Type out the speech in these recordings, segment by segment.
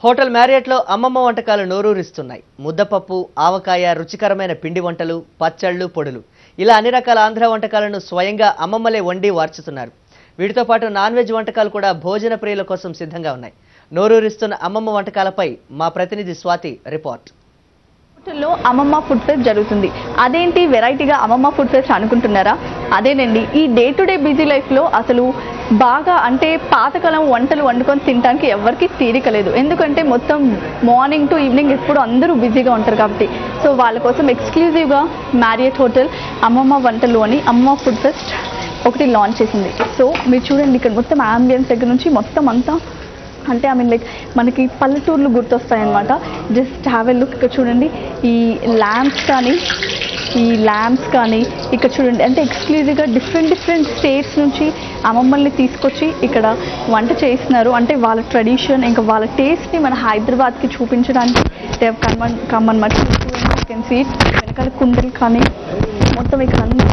Hotel మ్యారియట్లో అమ్మమ్మ వంటకాలు నోరూరిస్తున్నాయి. ముద్దపప్పు, ఆవకాయ, రుచికరమైన పిండి వంటలు, పచ్చళ్ళు, పొడులు ఇలా అన్ని రకాల ఆంధ్ర వంటకాలను స్వయంగా అమ్మమ్మలే వండి వార్చుతున్నారు. వీటితో పాటు నాన్ వెజ్ వంటకాలు కూడా భోజన ప్రియుల కోసం సిద్ధంగా ఉన్నాయి. నోరూరిస్తున్న అమ్మమ్మ వంటకాలపై మా ప్రతినిధి స్వాతి రిపోర్ట్. హోటల్లో అమ్మమ్మ ఫుడ్ ఫెస్ట్ జరుగుతుంది. అదేంటి వెరైటీగా అమ్మమ్మ ఫుడ్ ఫెస్ట్ అనుకుంటున్నారా? అదేనండి, ఈ డే టు డే బిజీ లైఫ్లో అసలు బాగా అంటే పాతకాలం వంటలు వండుకొని తినడానికి ఎవరికి తీరిక లేదు. ఎందుకంటే మొత్తం మార్నింగ్ టు ఈవినింగ్ ఎప్పుడు అందరూ బిజీగా ఉంటారు కాబట్టి. సో వాళ్ళ కోసం ఎక్స్క్లూజివ్గా మ్యారియట్ హోటల్ అమ్మమ్మ వంటలు అని అమ్మమ్మ ఫుడ్ ఫెస్ట్ ఒకటి లాంచ్ చేసింది. సో మీరు చూడండి, ఇక్కడ మొత్తం ఆంబియన్స్ దగ్గర నుంచి మొత్తం అంతా అంటే లైక్ మనకి పల్లెటూర్లు గుర్తొస్తాయన్నమాట. Just have a look. ఇక్కడ చూడండి, ఈ ల్యాంప్స్ కానీ ఇక్కడ చూడండి, అంటే ఎక్స్క్లూజివ్గా డిఫరెంట్ స్టేట్స్ నుంచి అమ్మమ్మల్ని తీసుకొచ్చి ఇక్కడ వంట చేస్తున్నారు. అంటే వాళ్ళ ట్రెడిషన్ ఇంకా వాళ్ళ టేస్ట్ని మన హైదరాబాద్కి చూపించడానికి కమ్మన్నమాట. వెనకాల కుండలు కానీ మొత్తం ఇక్కడ అన్ని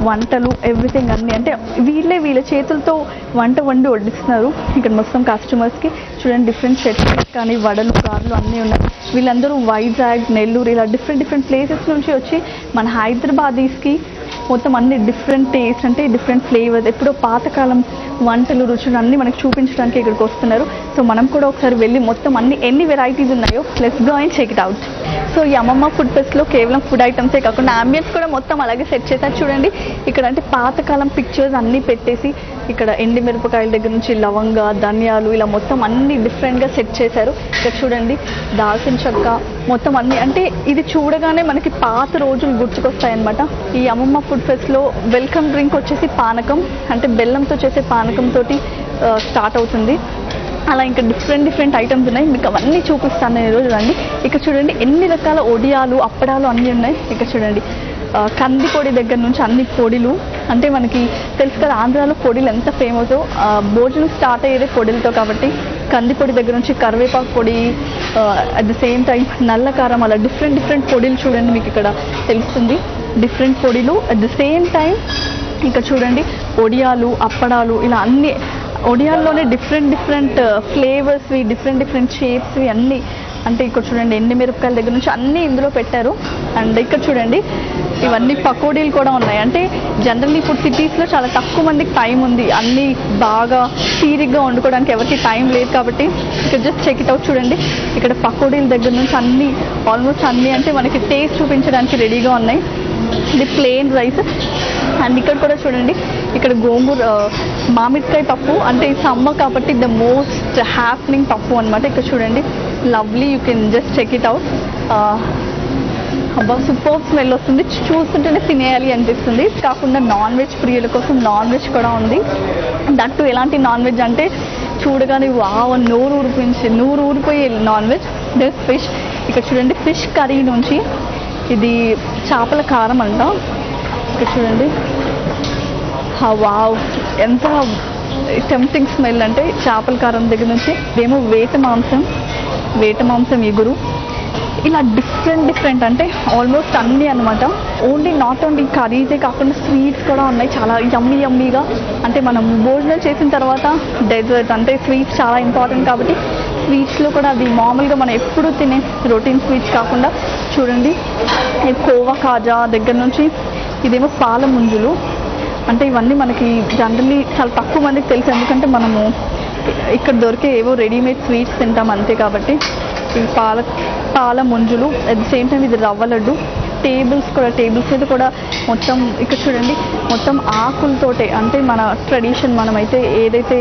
వంటలు ఎవ్రీథింగ్ అన్నీ అంటే వీళ్ళ చేతులతో వంట వండి వడ్డిస్తున్నారు ఇక్కడ మొత్తం కస్టమర్స్కి. చూడండి, డిఫరెంట్ చట్నీస్ కానీ వడలు, గారెలు అన్నీ ఉన్నాయి. వీళ్ళందరూ వైజాగ్, నెల్లూరు ఇలా డిఫరెంట్ ప్లేసెస్ నుంచి వచ్చి మన హైదరాబాదీస్కి మొత్తం అన్ని డిఫరెంట్ టేస్ట్ అంటే డిఫరెంట్ ఫ్లేవర్స్, ఎప్పుడో పాతకాలం వంటలు, రుచులు అన్నీ మనకు చూపించడానికి ఇక్కడికి వస్తున్నారు. సో మనం కూడా ఒకసారి వెళ్ళి మొత్తం ఎన్ని వెరైటీస్ ఉన్నాయో let's go and check it out. So ఈ అమ్మమ్మ ఫుడ్ ఫెస్ట్లో కేవలం ఫుడ్ ఐటమ్సే కాకుండా అంబియన్స్ కూడా మొత్తం అలాగే సెట్ చేశారు. చూడండి, ఇక్కడ అంటే పాతకాలం పిక్చర్స్ అన్నీ పెట్టేసి ఇక్కడ ఎండి మిరపకాయల దగ్గర నుంచి లవంగ, ధనియాలు ఇలా మొత్తం అన్ని డిఫరెంట్గా సెట్ చేశారు. ఇక్కడ చూడండి, దాల్చిన చెక్క మొత్తం అన్ని అంటే ఇది చూడగానే మనకి పాత రోజులు గుర్తుకొస్తాయన్నమాట. ఈ అమ్మమ్మ ఫుడ్ ఫెస్ట్లో వెల్కమ్ డ్రింక్ వచ్చేసి పానకం, అంటే బెల్లంతో చేసే పానకంతో స్టార్ట్ అవుతుంది. అలా ఇంకా డిఫరెంట్ ఐటమ్స్ ఉన్నాయి. మీకు అవన్నీ చూపిస్తాను ఈరోజు. రండి, ఇక్కడ చూడండి ఎన్ని రకాల ఒడియాలు, అప్పడాలు అన్నీ ఉన్నాయి. ఇక్కడ చూడండి, కంది పొడి దగ్గర నుంచి అన్ని పొడిలు, అంటే మనకి తెలుసు కదా ఆంధ్రాలో పొడిలు ఎంత ఫేమసో. భోజనం స్టార్ట్ అయ్యేదే పొడిలతో కాబట్టి కంది పొడి దగ్గర నుంచి కరివేపాకు పొడి, అట్ ద సేమ్ టైం నల్ల కారం, అలా డిఫరెంట్ పొడిలు చూడండి మీకు ఇక్కడ తెలుస్తుంది. డిఫరెంట్ పొడిలు అట్ ద సేమ్ టైం ఇక్కడ చూడండి ఒడియాలు, అప్పడాలు ఇలా అన్ని. ఒడియాల్లోనే డిఫరెంట్ ఫ్లేవర్స్వి, డిఫరెంట్ షేప్స్వి అన్నీ. అంటే ఇక్కడ చూడండి ఎండి మిరపకాయల దగ్గర నుంచి అన్నీ ఇందులో పెట్టారు. అండ్ ఇక్కడ చూడండి ఇవన్నీ పకోడీలు కూడా ఉన్నాయి. అంటే జనరల్లీ ఇప్పుడు సిటీస్లో చాలా తక్కువ మందికి టైం ఉంది, అన్నీ బాగా తీరిగ్గా వండుకోవడానికి ఎవరికి టైం లేదు కాబట్టి ఇక్కడ జస్ట్ చెక్ ఇట్ అవుట్. చూడండి, ఇక్కడ పకోడీల దగ్గర నుంచి అన్నీ ఆల్మోస్ట్ అన్నీ అంటే మనకి టేస్ట్ చూపించడానికి రెడీగా ఉన్నాయి. ఇది ప్లెయిన్ రైస్. అండ్ ఇక్కడ కూడా చూడండి, ఇక్కడ గోంగూర మామిడికాయ పప్పు, అంటే ఈ సమ్మర్ కాబట్టి ద మోస్ట్ హ్యాపెనింగ్ పప్పు అనమాట. ఇక్కడ చూడండి, lovely, you can just check it out. అబ్బా, సూపర్ స్మెల్ వస్తుంది, చూస్తుంటేనే తినేయాలి అనిపిస్తుంది. కాకుండా నాన్ వెజ్ ప్రియుల కోసం నాన్ వెజ్ కూడా ఉంది. దట్టు ఎలాంటి నాన్ వెజ్ అంటే చూడగానే వావ్ నూరు ఊరిపోయే నాన్ వెజ్. దిస్ ఫిష్, ఇక్కడ చూడండి ఫిష్ కర్రీ నుంచి ఇది చేపల కారం అంట. ఇక్కడ చూడండి, వావ్ ఎంత టెంప్టింగ్ స్మెల్. అంటే చేపల కారం దగ్గర నుంచి ఇదేమో వేట మాంసం ఎగురు, ఇలా డిఫరెంట్ అంటే ఆల్మోస్ట్ అన్నీ అనమాట. నాట్ ఓన్లీ కర్రీసే కాకుండా స్వీట్స్ కూడా ఉన్నాయి, చాలా యమ్మీగా. అంటే మనం భోజనం చేసిన తర్వాత డెజర్ట్ అంటే స్వీట్స్ చాలా ఇంపార్టెంట్ కాబట్టి స్వీట్స్లో కూడా అది మామూలుగా మనం ఎప్పుడు తినే రొటీన్ స్వీట్స్ కాకుండా చూడండి, కోవా కాజా దగ్గర నుంచి ఇదేమో పాల ముంజులు. అంటే ఇవన్నీ మనకి జనరల్లీ చాలా తక్కువ మందికి తెలుసు, ఎందుకంటే మనము ఇక్కడ దొరికే ఏవో రెడీమేడ్ స్వీట్స్ తింటాం అంతే. కాబట్టి ఈ పాల ముంజులు, అట్ ద సేమ్ టైం ఇది రవ్వ లడ్డు. టేబుల్స్ మీద కూడా మొత్తం ఇక్కడ చూడండి మొత్తం ఆకులతోటే, అంటే మన ట్రెడిషన్ మనమైతే ఏదైతే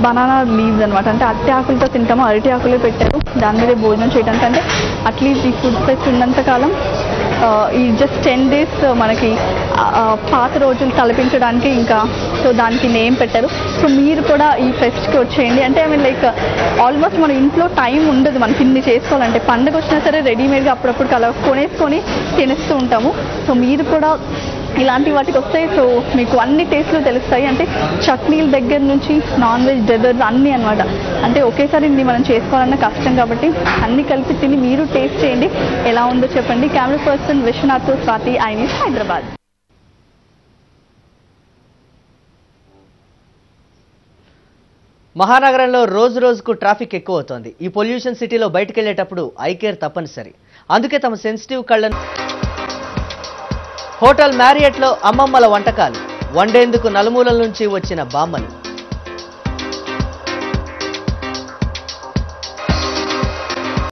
బనానా లీవ్స్ అనమాట, అంటే అరటి ఆకులతో తింటామో అరటి ఆకులే పెట్టారు దాని మీదే భోజనం చేయడానికి. అంటే అట్లీస్ట్ ఈ ఫుడ్ ఫెస్ట్ ఉన్నంతకాలం ఈ జస్ట్ 10 days మనకి పాత రోజులు తలపించడానికి ఇంకా సో దానికి నేమ్ పెట్టారు. సో మీరు కూడా ఈ ఫెస్ట్కి వచ్చేయండి. అంటే లైక్ ఆల్మోస్ట్ మన ఇంట్లో టైం ఉండదు మనకి ఇన్ని చేసుకోవాలంటే. పండుగ వచ్చినా సరే రెడీమేడ్గా అప్పుడప్పుడు అలా కొనేసుకొని తినేస్తూ ఉంటాము. సో మీరు కూడా ఇలాంటి వాటికి వస్తాయి. సో మీకు అన్ని టేస్ట్లు తెలుస్తాయి. అంటే చట్నీల దగ్గర నుంచి నాన్ వెజ్ డెజర్ట్స్ అన్నీ అనమాట. అంటే ఒకేసారి ఇన్ని మనం చేసుకోవాలన్నా కష్టం కాబట్టి అన్నీ కలిపి తిని మీరు టేస్ట్ చేయండి, ఎలా ఉందో చెప్పండి. Camera person Viswanath, Swathi, iNews, Hyderabad. మహానగరంలో రోజు రోజుకు ట్రాఫిక్ ఎక్కువ అవుతోంది. ఈ పొల్యూషన్ సిటీలో బయటకు వెళ్లేటప్పుడు ఐ కేర్ తప్పనిసరి. అందుకే తమ సెన్సిటివ్ కళ్ళను హోటల్ మ్యారియట్లో అమ్మమ్మల వంటకాలు వండేందుకు నలుమూలల నుంచి వచ్చిన బామ్మలు.